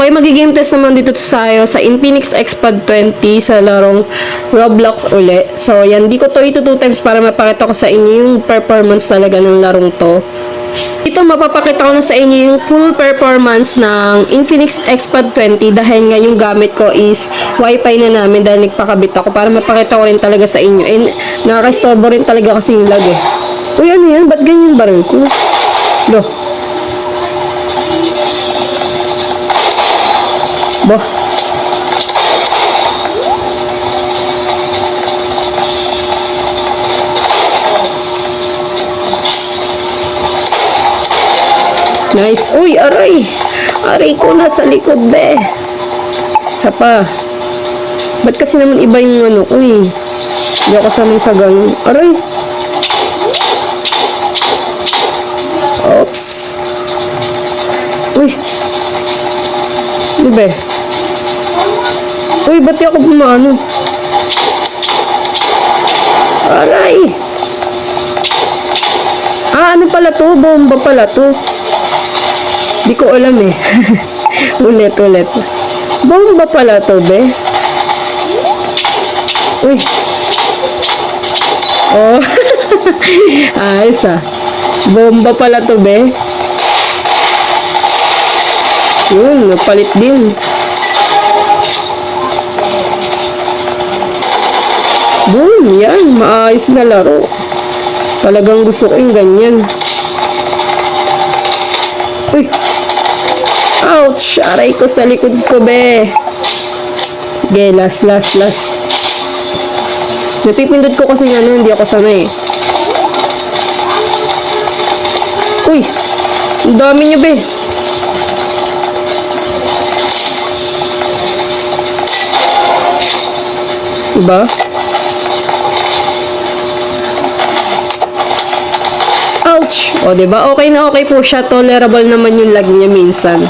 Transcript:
Okay, magigame test naman dito tayo sa Infinix Xpad 20 sa larong Roblox uli. So, yan. Di ko to ito 2 times para mapakita ko sa inyo yung performance talaga ng larong to. Dito, mapapakita ko na sa inyo yung full performance ng Infinix Xpad 20 dahil nga yung gamit ko is Wi-Fi na namin dahil nagpakabit ako para mapakita ko rin talaga sa inyo. And nakaka-istorbo rin talaga kasi yung lag eh. Uy, ano yan? Ba't ganyan baril ko? Lo. Bah. Nice. Uy, aray. Aray ko nasa likod, be. Isa pa. Ba't kasi naman iba yung ano ko eh. Hindi ako sanay sa ganun. Aray. Oops. Uy. Ano be? Uy, ba't di ako bumano? Aray! Ah, ano pala to? Bomba pala to. Di ko alam eh. ulit. Bomba pala to, be. Uy. Oh. Ayos ah. Bomba pala to, be. Yun, napalit din. Boom, yan. Maayos na laro. Talagang gusto ko yung ganyan. Uy. Ouch! Aray ko sa likod ko, be. Sige, last. Napipindot ko kasi ano, hindi ako sanay. Uy. Ang dami nyo, be. Diba? Ouch! O, diba? Okay na okay po siya. Tolerable naman yung lag niya minsan.